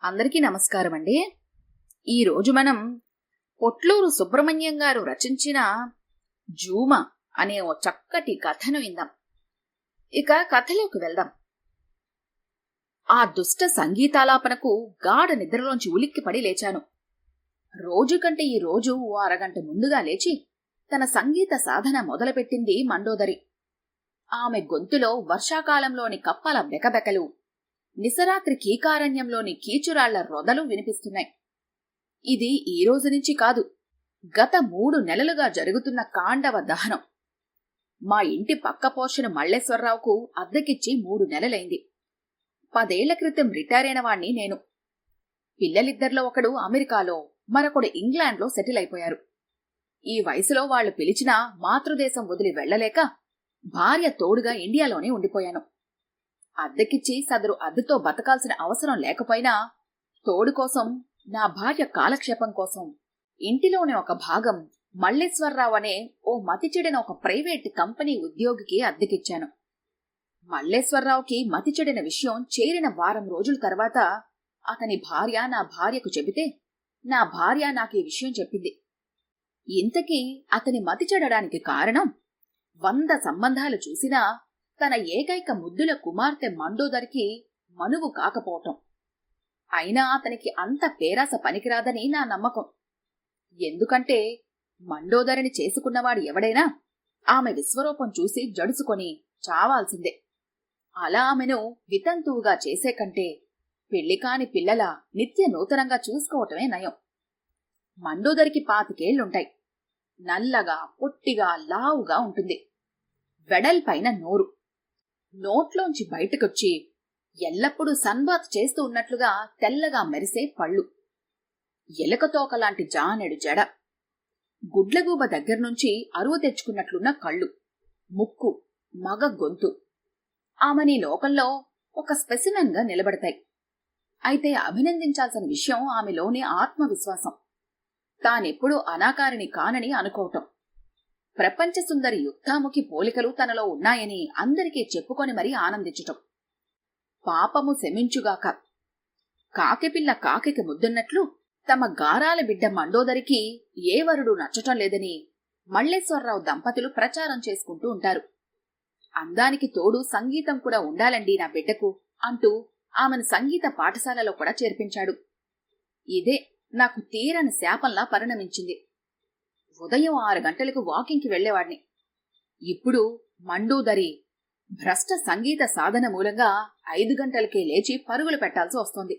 అందరికీ నమస్కారం అండి. ఈరోజు మనం పొట్లూరు సుబ్రహ్మణ్యం గారు రచించిన జూమ అనే ఓ చక్కటి కథను విందాం. ఇక కథలోకి వెళ్దాం. ఆ దుష్ట సంగీతాలాపనకు గాఢ నిద్రలోంచి ఉలిక్కిపడి లేచాను. రోజు కంటే ఈ రోజు ఓ అరగంట ముందుగా లేచి తన సంగీత సాధన మొదలుపెట్టింది మండోదరి. ఆమె గొంతులో వర్షాకాలంలోని కప్పల బెకబెకలు, నిశరాత్రి కీకారణ్యంలోని కీచురాళ్ల రొదలు వినిపిస్తున్నాయి. ఇది ఈ రోజు నుంచి కాదు, గత 3 నెలలుగా జరుగుతున్న కాండవ దహనం. మా ఇంటి పక్క పోర్షను మల్లేశ్వరరావుకు అద్దెకిచ్చి 3 నెలలైంది. 10 ఏళ్ల క్రితం రిటైర్ అయిన వాణ్ణి నేను. పిల్లలిద్దరిలో ఒకడు అమెరికాలో, మరొకడు ఇంగ్లాండ్లో సెటిల్ అయిపోయారు. ఈ వయసులో వాళ్లు పిలిచినా మాతృదేశం వదిలి వెళ్లలేక భార్య తోడుగా ఇండియాలోనే ఉండిపోయాను. అద్దెకిచ్చి సదరు అద్దెతో బతకాల్సిన అవసరం లేకపోయినా తోడు కోసం, నా భార్య కాలక్షేపం కోసం ఇంటిలోని ఒక భాగం మల్లేశ్వరరావు అనే ఓ మతిచెడిన ఒక ప్రైవేట్ కంపెనీ ఉద్యోగికి అద్దెకిచ్చాను. మల్లేశ్వరరావుకి మతిచెడిన విషయం చేరిన వారం రోజుల తర్వాత అతని భార్య నా భార్యకు చెబితే నా భార్య నాకీ విషయం చెప్పింది. ఇంతకీ అతని మతిచెడడానికి కారణం 100 సంబంధాలు చూసినా తన ఏకైక ముద్దుల కుమార్తె మండోదరికి మనువు కాకపోవటం. అయినా అతనికి అంత పేరాస పనికిరాదని నా నమ్మకం. ఎందుకంటే మండోదరిని చేసుకున్నవాడు ఎవడైనా ఆమె విశ్వరూపం చూసి జడుసుకొని చావాల్సిందే. అలా ఆమెను వితంతువుగా చేసే కంటే పెళ్లికాని పిల్లల నిత్య నూతనంగా చూసుకోవటమే నయం. మండోదరికి 25 ఏళ్లుంటాయి. నల్లగా, పొట్టిగా, లావుగా ఉంటుంది. వెడల్పైన నోరు, నోట్లోంచి బయటకొచ్చి ఎల్లప్పుడూ సన్బాత్ చేస్తూ ఉన్నట్లుగా తెల్లగా మెరిసే పళ్ళు, ఎలకతోకలాంటి జానెడు జడ, గుడ్లగూబ దగ్గర్నుంచి అరువు తెచ్చుకున్నట్లున్న కళ్ళు, ముక్కు, మగ గొంతు ఆమెని లోకంలో ఒక స్పెసిమెన్ గా నిలబడతాయి. అయితే అభినందించాల్సిన విషయం ఆమెలోని ఆత్మవిశ్వాసం. తానెప్పుడూ అనాకారిని కానని అనుకోవటం. ప్రపంచ సుందరి యుక్తాముఖి పోలికలు తనలో ఉన్నాయని అందరికీ చెప్పుకొని మరీ ఆనందించటం. పాపము శమించుగాక. కాకిపిల్ల కాకికి ముద్దున్నట్లు తమ గారాల బిడ్డ మండోదరికి ఏ వరుడు నచ్చటం లేదని మల్లేశ్వరరావు దంపతులు ప్రచారం చేసుకుంటూ ఉంటారు. అందానికి తోడు సంగీతం కూడా ఉండాలండి నా బిడ్డకు అంటూ ఆమెను సంగీత పాఠశాలలో కూడా చేర్పించాడు. ఇదే నాకు తీరని శాపంలా పరిణమించింది. ఉదయం 6 గంటలకు వాకింగ్కి వెళ్లేవాడిని. ఇప్పుడు మండోదరి భ్రష్ట సంగీత సాధన మూలంగా 5 గంటలకే లేచి పరుగులు పెట్టాల్సి వస్తోంది.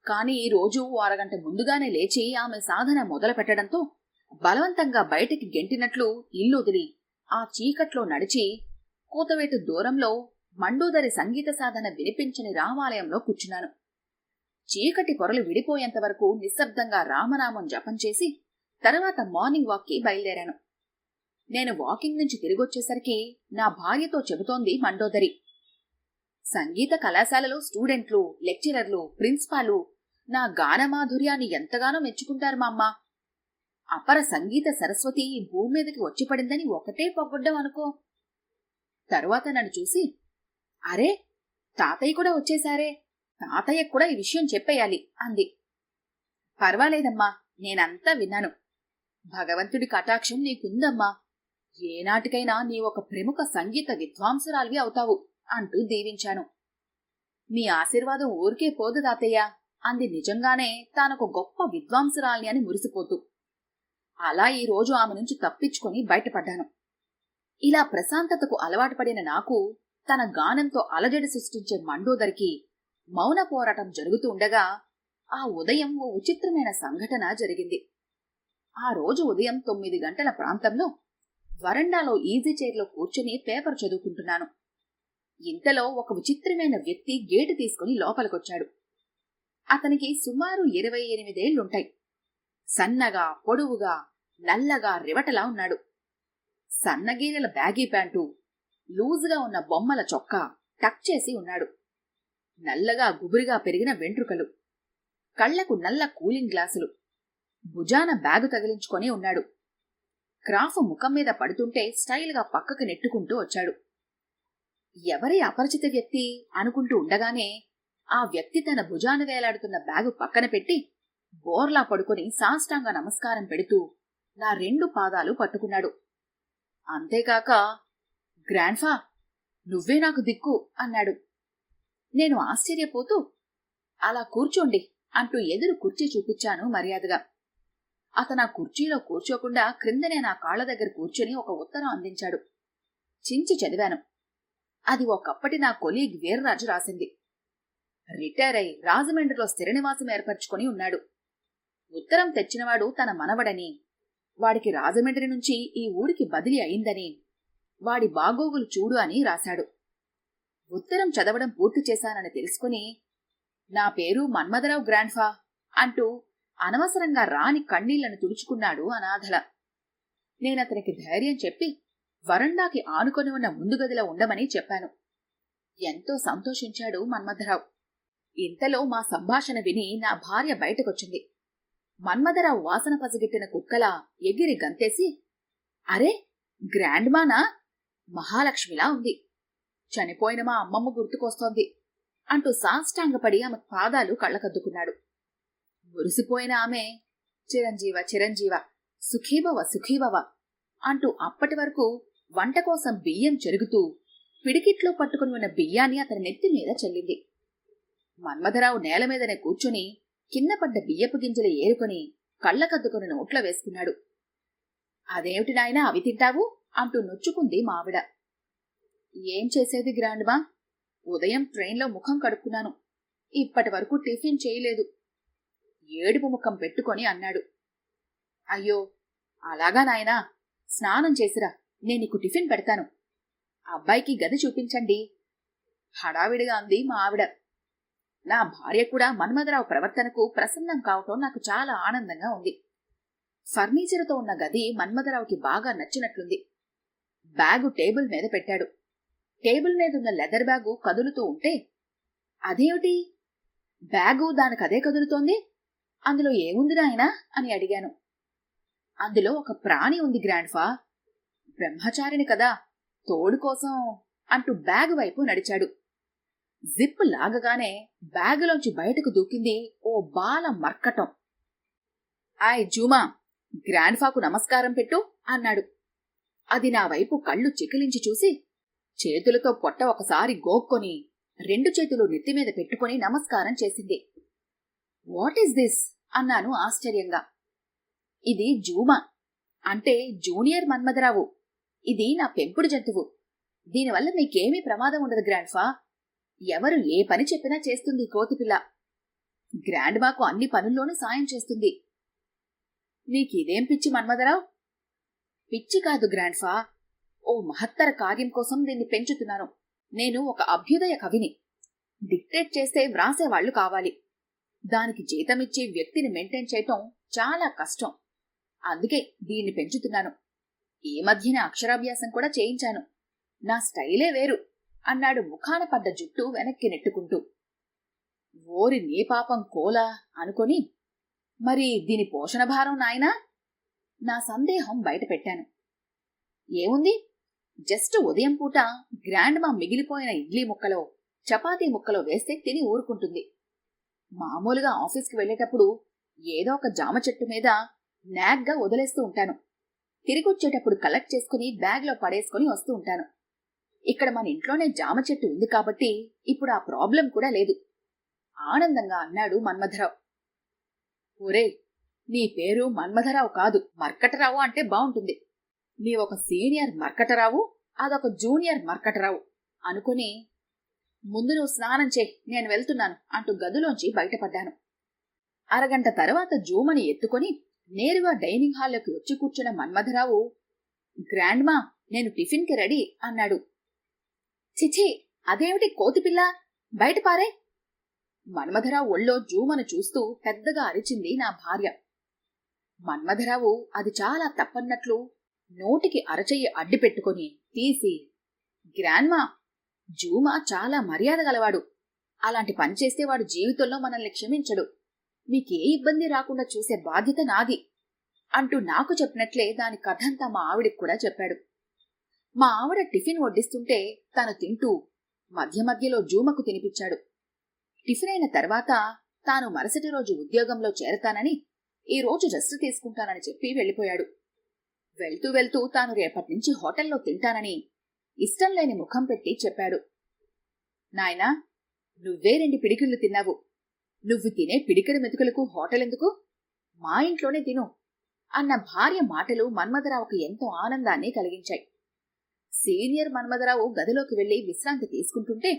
కాని ఈ రోజు అరగంట ముందుగానే లేచి ఆమె సాధన మొదలు పెట్టడంతో బలవంతంగా బయటికి గెంటినట్లు ఇల్లు వదిలి ఆ చీకట్లో నడిచి కూతవేటు దూరంలో మండోదరి సంగీత సాధన వినిపించని రామాలయంలో కూర్చున్నాను. చీకటి పొరలు విడిపోయేంత వరకు నిశ్శబ్దంగా రామనామం జపం చేసి తర్వాత మార్నింగ్ వాక్కి బయలుదేరాను. నేను వాకింగ్ నుంచి తిరిగొచ్చేసరికి నా భార్యతో చెబుతోంది మండోదరి. సంగీత కళాశాలలో స్టూడెంట్లు, లెక్చరర్లు, ప్రిన్సిపాలు నా గానమాధుర్యాన్ని ఎంతగానో మెచ్చుకుంటారు మా అమ్మ. అపర సంగీత సరస్వతి ఈ భూమి మీదకి వచ్చి పడిందని ఒకటే పొగడ్డం అనుకో. తరువాత నన్ను చూసి, అరే తాతయ్య కూడా వచ్చేశారే, తాతయ్య కూడా ఈ విషయం చెప్పేయాలి అంది. పర్వాలేదమ్మా, నేనంతా విన్నాను. భగవంతుడి కటాక్షం నీకుందమ్మా. ఏనాటికైనా నీ ఒక ప్రముఖ సంగీత విద్వాంసురాలివి అవుతావు అంటూ దీవించాను. మీ ఆశీర్వాదం ఊరికే పోదు తాతయ్య అంది నిజంగానే తానొక గొప్ప విద్వాంసురాల్ని అని మురిసిపోతూ. అలా ఈ రోజు ఆమె నుంచి తప్పించుకొని బయటపడ్డాను. ఇలా ప్రశాంతతకు అలవాటు పడిన నాకు తన గానంతో అలజడి సృష్టించే మండోదరికి మౌన పోరాటం జరుగుతూ ఉండగా ఆ ఉదయం ఓ విచిత్రమైన సంఘటన జరిగింది. ఆ రోజు ఉదయం 9 గంటల ప్రాంతంలో వరండాలో ఈజీ చైర్లో కూర్చుని పేపర్ చదువుకుంటున్నాను. ఇంతలో ఒక విచిత్రమైన వ్యక్తి గేటు తీసుకుని లోపలికొచ్చాడు. అతనికి సుమారు 28 ఏళ్లుంటాయి. సన్నగా, పొడవుగా, నల్లగా రివటలా ఉన్నాడు. సన్నగీరల బ్యాగీ ప్యాంటు, లూజుగా ఉన్న బొమ్మల చొక్కా టక్ చేసి ఉన్నాడు. నల్లగా గుబురిగా పెరిగిన వెంట్రుకలు, కళ్లకు నల్ల కూలింగ్ గ్లాసులు, భుజాన బ్యాగు తగిలించుకొని ఉన్నాడు. క్రాఫ్ ముఖం మీద పడుతుంటే స్టైల్గా పక్కకు నెట్టుకుంటూ వచ్చాడు. ఎవరి అపరిచిత వ్యక్తి అనుకుంటూ ఉండగానే ఆ వ్యక్తి తన భుజాన వేలాడుతున్న బ్యాగు పక్కన పెట్టి బోర్లా పడుకొని సాష్టాంగ నమస్కారం పెడుతూ నా 2 పాదాలు పట్టుకున్నాడు. అంతేకాక, గ్రాండ్ఫా, నువ్వే నాకు దిక్కు అన్నాడు. నేను ఆశ్చర్యపోతూ, అలా కూర్చోండి అంటూ ఎదురు కుర్చీ చూపించాను మర్యాదగా. అతను ఆ కుర్చీలో కూర్చోకుండా క్రిందనే నా కాళ్ల దగ్గర కూర్చొని ఒక ఉత్తరం అందించాడు. చించి చదివాను. అది ఒకప్పటి నా కొలీగ్ వీర్రాజు రాసింది. రిటైర్ అయి రాజమండ్రిలో స్థిర నివాసం ఏర్పరచుకొని ఉన్నాడు. ఉత్తరం తెచ్చినవాడు తన మనవడని, వాడికి రాజమండ్రి నుంచి ఈ ఊరికి బదిలీ అయిందని, వాడి బాగోగులు చూడు అని రాశాడు. ఉత్తరం చదవడం పూర్తి చేశానని తెలుసుకుని, నా పేరు మన్మథరావు గ్రాండ్ఫా అంటూ అనవసరంగా రాని కన్నీళ్లను తుడుచుకున్నాడు అనాథల. నేనతనికి ధైర్యం చెప్పి వరండాకి ఆనుకొని ఉన్న ముందు గదిలో ఉండమని చెప్పాను. ఎంతో సంతోషించాడు మన్మథరావు. ఇంతలో మా సంభాషణ విని నా భార్య బయటకొచ్చింది. మన్మథరావు వాసన పసిగట్టిన కుక్కలా ఎగిరి గంతేసి, అరే, గ్రాండ్మానా? మహాలక్ష్మిలా ఉంది. చనిపోయిన మా అమ్మమ్మ గుర్తుకొస్తోంది అంటూ సాష్టాంగపడి ఆమె పాదాలు కళ్ళకద్దుకున్నాడు. మురిసిపోయిన ఆమె, చిరంజీవ చిరంజీవ, సుఖీభవ సుఖీభవ అంటూ అప్పటి వరకు వంట కోసం బియ్యం చెరుగుతూ పిడికిట్లో పట్టుకుని ఉన్న బియ్యాన్ని అతని నెత్తి మీద చల్లింది. మన్మథరావు నేల మీదనే కూర్చుని కింద పడ్డ బియ్యపు గింజలు ఏరుకొని కళ్ళకద్దుకుని నోట్లో వేసుకున్నాడు. అదేమిటి నాయనా అవి తింటావు అంటూ నొచ్చుకుంది మావిడ. ఏం చేసేది గ్రాండ్మా, ఉదయం ట్రైన్లో ముఖం కడుక్కున్నాను. ఇప్పటి వరకు టిఫిన్ చేయలేదు. ఏడుపు ముఖం పెట్టుకొని అన్నాడు. అయ్యో, అలాగా నాయనా, స్నానం చేసిరా, నేను నీకు టిఫిన్ పెడతాను. అబ్బాయికి గది చూపించండి హడావిడిగా అంది మా ఆవిడ. నా భార్య కూడా మన్మథరావు ప్రవర్తనకు ప్రసన్నం కావటం నాకు చాలా ఆనందంగా ఉంది. ఫర్నిచర్తో ఉన్న గది మన్మథరావుకి బాగా నచ్చినట్లుంది. బ్యాగు టేబుల్ మీద పెట్టాడు. టేబుల్ మీదున్న లెదర్ బ్యాగు కదులుతూ ఉంటే, అదేమిటి, బ్యాగు దానికదే కదులుతోంది, అందులో ఏముంది నాయనా అని అడిగాను. అందులో ఒక ప్రాణి ఉంది గ్రాండ్ఫా, బ్రహ్మచారిని కదా, తోడు కోసం అంటూ బ్యాగు వైపు నడిచాడు. జిప్ లాగగానే బ్యాగులోంచి బయటకు దూకింది ఓ బాల మర్కటం. ఆయ్ జూమా, గ్రాండ్ఫాకు నమస్కారం పెట్టు అన్నాడు. అది నా వైపు కళ్ళు చికిలించి చూసి చేతులతో పొట్ట ఒకసారి గోక్కొని 2 చేతులు నెత్తిమీద పెట్టుకుని నమస్కారం చేసింది. వాట్ ఈస్ దిస్ అన్నాను ఆశ్చర్యంగా. ఇది జూమా, అంటే జూనియర్ మన్మథరావు. ఇది నా పెంపుడు జంతువు. దీనివల్ల మీకేమీ ప్రమాదం ఉండదు గ్రాండ్ఫా. ఎవరు ఏ పని చెప్పినా చేస్తుంది కోతిపిల్ల. గ్రాండ్మాకు అన్ని పనుల్లోనూ సాయం చేస్తుంది. నీకిదేం పిచ్చి మన్మథరావు? పిచ్చి కాదు గ్రాండ్ఫా, ఓ మహత్తర కార్యం కోసం దీన్ని పెంచుతున్నాను. నేను ఒక అభ్యుదయ కవిని. డిక్టేట్ చేస్తే వ్రాసేవాళ్లు కావాలి. దానికి జీతమిచ్చి వ్యక్తిని మెయింటైన్ చేయటం చాలా కష్టం. అందుకే దీన్ని పెంచుతున్నాను. ఈ మధ్యన అక్షరాభ్యాసం కూడా చేయించాను. నా స్టైలే వేరు అన్నాడు ముఖాన పడ్డ జుట్టు వెనక్కి నెట్టుకుంటూ. ఓరి నీ పాపం కోలా అనుకొని, మరి దీని పోషణ భారం నాయనా? నా సందేహం బయట పెట్టాను. ఏముంది, జస్ట్ ఉదయం పూట గ్రాండ్మా మిగిలిపోయిన ఇడ్లీ ముక్కలో చపాతీ ముక్కలో వేస్తే తిని ఊరుకుంటుంది. మామూలుగా ఆఫీస్కి వెళ్లేటప్పుడు ఏదో ఒక జామ చెట్టు మీద నాగ్గా వదిలేస్తూ ఉంటాను. తిరిగొచ్చేటప్పుడు కలెక్ట్ చేసుకుని బ్యాగ్లో పడేసుకుని వస్తూ ఉంటాను. ఇక్కడ మన ఇంట్లోనే జామ చెట్టు ఉంది కాబట్టి ఇప్పుడు ఆ ప్రాబ్లం కూడా లేదు ఆనందంగా అన్నాడు మన్మథరావు. ఒరే, నీ పేరు మన్మథరావు కాదు, మర్కటరావు అంటే బావుంటుంది. నీవొక సీనియర్ మర్కటరావు, అదొక జూనియర్ మర్కటరావు అనుకుని, ముందు నువ్వు స్నానం చేయి, నేను వెళ్తున్నాను అంటూ గదిలోంచి బయటపడ్డాను. అరగంట తర్వాత జూమని ఎత్తుకొని నేరుగా డైనింగ్ హాల్లోకి వచ్చి కూర్చున్న మన్మథరావు, గ్రాండ్మా, నేను టిఫిన్కి రెడీ అన్నాడు. చిచి, అదేమిటి కోతిపిల్ల, బయట పారే. మన్మథరావు ఒళ్ళో జూమను చూస్తూ పెద్దగా అరిచింది నా భార్య. మన్మథరావు అది చాలా తప్పన్నట్లు నోటికి అరచెయ్యి అడ్డుపెట్టుకుని తీసి, గ్రాండ్మా, జూమా చాలా మర్యాద గలవాడు. అలాంటి పని చేస్తే వాడు జీవితంలో మనల్ని క్షమించడు. మీకే ఇబ్బంది రాకుండా చూసే బాధ్యత నాది అంటూ నాకు చెప్పినట్లే దాని కథంతా మా ఆవిడికి కూడా చెప్పాడు. మా ఆవిడ టిఫిన్ వడ్డిస్తుంటే తను తింటూ మధ్య మధ్యలో జూమకు తినిపించాడు. టిఫిన్ అయిన తర్వాత తాను మరుసటి రోజు ఉద్యోగంలో చేరతానని, ఈ రోజు రెస్ట్ తీసుకుంటానని చెప్పి వెళ్ళిపోయాడు. వెళ్తూ వెళ్తూ తాను రేపట్నుంచి హోటల్లో తింటానని ఇష్టం లేని ముఖం పెట్టి చెప్పాడు. నాయనా, నువ్వే 2 పిడికిళ్లు తిన్నావు. నువ్వు తినే పిడికెడు మెతుకులకు హోటల్ ఎందుకు? మా ఇంట్లోనే తిను అన్న భార్య మాటలు మన్మథరావుకు ఎంతో ఆనందాన్ని కలిగించాయి. సీనియర్ మన్మథరావు గదిలోకి వెళ్లి విశ్రాంతి తీసుకుంటుంటే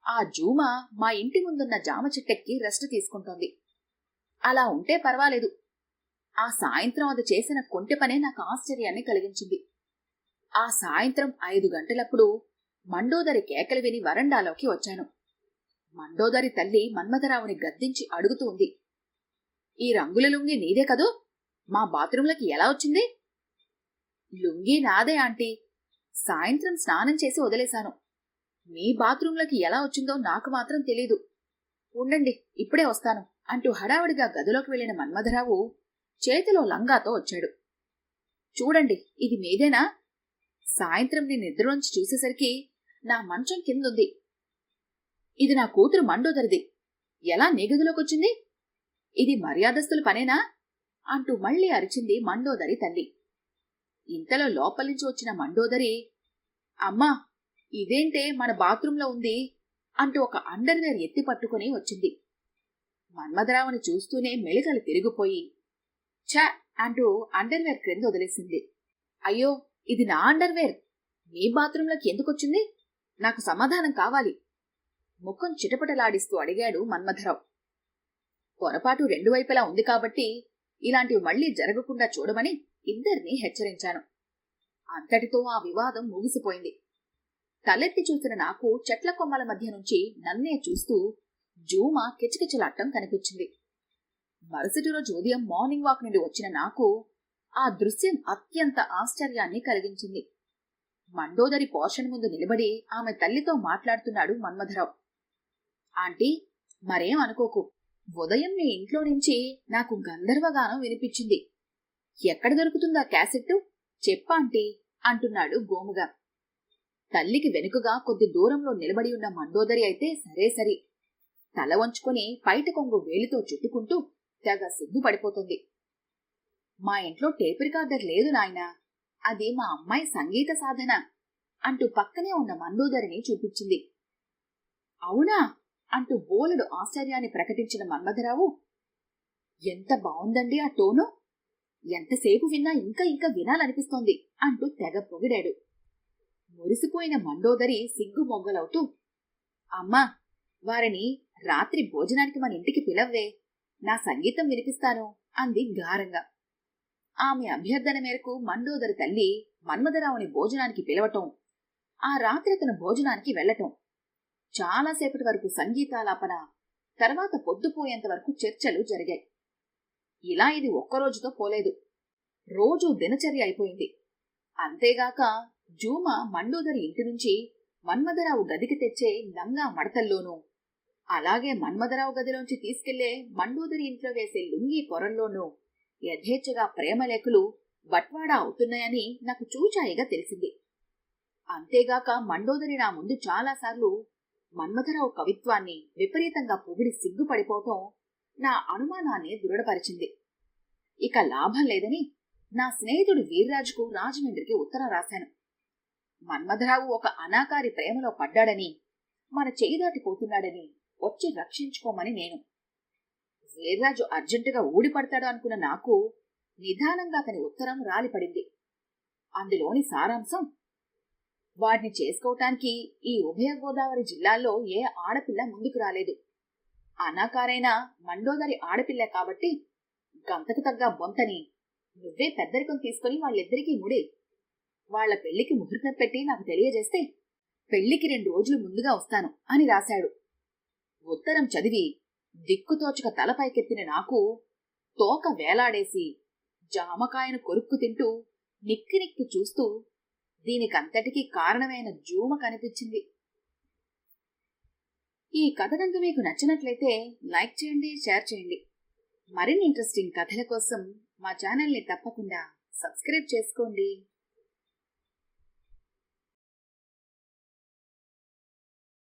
ఆ జూమ మా ఇంటి ముందున్న జామ చెట్టెక్కి రెస్ట్ తీసుకుంటోంది. అలా ఉంటే పర్వాలేదు. ఆ సాయంత్రం అది చేసిన కొంటె పనే నాకు ఆశ్చర్యాన్ని కలిగించింది. ఆ సాయంత్రం 5 గంటలప్పుడు మండోదరి కేకలు విని వరండాలోకి వచ్చాను. మండోదరి తల్లి మన్మథరావుని గద్దించి అడుగుతూ ఉంది. ఈ రంగుల లుంగి నీదే కదూ? మా బాత్రూంలకి ఎలా వచ్చింది? లుంగీ నాదే ఆంటీ. సాయంత్రం స్నానం చేసి వదిలేశాను. మీ బాత్రూంలకి ఎలా వచ్చిందో నాకు మాత్రం తెలీదు. ఉండండి, ఇప్పుడే వస్తాను అంటూ హడావుడిగా గదిలోకి వెళ్లిన మన్మథరావు చేతిలో లంగాతో వచ్చాడు. చూడండి, ఇది మీదేనా? సాయంత్రం నేను నిద్రలోంచి చూసేసరికి నా మంచం కిందుంది. ఇది నా కూతురు మండోదరిది. ఎలా నీ గదిలోకొచ్చింది? ఇది మర్యాదస్తుల పనేనా అంటూ మళ్లీ అరిచింది మండోదరి తల్లి. ఇంతలో లోపలించి వచ్చిన మండోదరి, అమ్మా, ఇదేంటే మన బాత్రూంలో ఉంది అంటూ ఒక అండర్వేర్ ఎత్తి పట్టుకుని వచ్చింది. మన్మథరావుని చూస్తూనే మెలికలు తిరిగిపోయి ఛ అంటూ అండర్వేర్ క్రింద వదిలేసింది. అయ్యో, ఇది నా అండర్వేర్ మీ బాత్రూంలోకి ఎందుకొచ్చింది? నాకు సమాధానం కావాలి. ముఖం చిటపటలాడిస్తూ అడిగాడు మన్మథరావు. పొరపాటు 2 వైపులా ఉంది కాబట్టి ఇలాంటివి మళ్లీ జరగకుండా చూడమని ఇద్దరినీ హెచ్చరించాను. అంతటితో ఆ వివాదం ముగిసిపోయింది. తలెత్తి చూసిన నాకు చెట్ల కొమ్మల మధ్య నుంచి నన్నే చూస్తూ జూమ కిచకిచలాట్టం కనిపించింది. మరుసటి రోజు ఉదయం మార్నింగ్ వాక్ నుండి వచ్చిన నాకు ఆ దృశ్యం అత్యంత ఆశ్చర్యాన్ని కలిగించింది. మండోదరి పోర్షన్ ముందు నిలబడి ఆమె తల్లితో మాట్లాడుతున్నాడు మన్మథరావు. ఆంటీ, మరేం అనుకోకు. ఉదయం మీ ఇంట్లో నుంచి నాకు గంధర్వగానం వినిపించింది. ఎక్కడ దొరుకుతుందా క్యాసెట్టు? చెప్పాంటీ అంటున్నాడు గోముగా. తల్లికి వెనుకగా కొద్ది దూరంలో నిలబడి ఉన్న మండోదరి అయితే సరే సరి తల వంచుకొని పైట కొంగు వేలితో చుట్టుకుంటూ తెగ సిగ్గుపడిపోతుంది. మా ఇంట్లో టేప్ రికార్డర్ లేదు నాయనా, అది మా అమ్మాయి సంగీత సాధన అంటూ పక్కనే ఉన్న మండోదరిని చూపించింది. అవునా అంటూ బోలెడు ఆశ్చర్యాన్ని ప్రకటించిన మన్మథరావు, ఎంత బావుందండి ఆ టోను, ఎంతసేపు విన్నా ఇంకా ఇంకా వినాలనిపిస్తోంది అంటూ తెగ పొగిడాడు. మురిసిపోయిన మండోదరి సిగ్గు మొగ్గలవుతూ, అమ్మా, వారిని రాత్రి భోజనానికి మన ఇంటికి పిలవ్వే, నా సంగీతం వినిపిస్తాను అంది గారంగా. ఆమె అభ్యర్థన మేరకు మండోదరి తల్లి మన్మథరావుని భోజనానికి పిలవటం, ఆ రాత్రి అతను భోజనానికి వెళ్లటం, చాలాసేపటి వరకు సంగీతాలాపన, తర్వాత పొద్దుపోయేంత వరకు చర్చలు జరిగాయి. ఇలా ఇది ఒక్కరోజుతో పోలేదు, రోజూ దినచర్య అయిపోయింది. అంతేగాక జూమ మండోదరి ఇంటి నుంచి మన్మథరావు గదికి తెచ్చే లంగా మడతల్లోనూ, అలాగే మన్మథరావు గదిలోంచి తీసుకెళ్లే మండోదరి ఇంట్లో వేసే లుంగీ పొరల్లోనూ యథేచ్ఛగా ప్రేమలేఖలు బట్వాడా అవుతున్నాయని నాకు చూచాయిగా తెలిసింది. అంతేగాక మండోదరి నా ముందు చాలాసార్లు మన్మథరావు కవిత్వాన్ని విపరీతంగా పొగిడి సిగ్గుపడిపోవటం నా అనుమానాన్ని దృఢపరిచింది. ఇక లాభం లేదని నా స్నేహితుడు వీర్రాజుకు రాజమండ్రికి ఉత్తరం రాశాను. మన్మథరావు ఒక అనాకారి ప్రేమలో పడ్డాడని, మన చేయి దాటిపోతున్నాడని వచ్చి రక్షించుకోమని నేను. వీర్రాజు అర్జెంటుగా ఊడిపడతాడు అనుకున్న నాకు నిదానంగా అతని ఉత్తరం రాలిపడింది. అందులోని సారాంశం, వాడిని చేసుకోవటానికి ఈ ఉభయ గోదావరి జిల్లాల్లో ఏ ఆడపిల్ల ముందుకు రాలేదు. అనాకారైన మండోదరి ఆడపిల్ల కాబట్టి గంతకు తగ్గ బొంతని నువ్వే పెద్దరికం తీసుకుని వాళ్ళిద్దరికీ ముడే. వాళ్ల పెళ్లికి ముహూర్తం పెట్టి నాకు తెలియజేస్తే పెళ్లికి 2 రోజులు ముందుగా వస్తాను అని రాశాడు. ఉత్తరం చదివి దిక్కుతోచక తలపైకెత్తిన నాకు తోక వేలాడేసి జామకాయను కొరుక్కు తింటూ నిక్కి నిక్కి చూస్తూ దీనికంతటికీ కారణమైన జూమ కనిపించింది. ఈ కథ కనుక మీకు నచ్చినట్లయితే లైక్ చేయండి, షేర్ చేయండి. మరిన్ని ఇంట్రెస్టింగ్ కథల కోసం మా ఛానల్ని తప్పకుండా సబ్స్క్రైబ్ చేసుకోండి.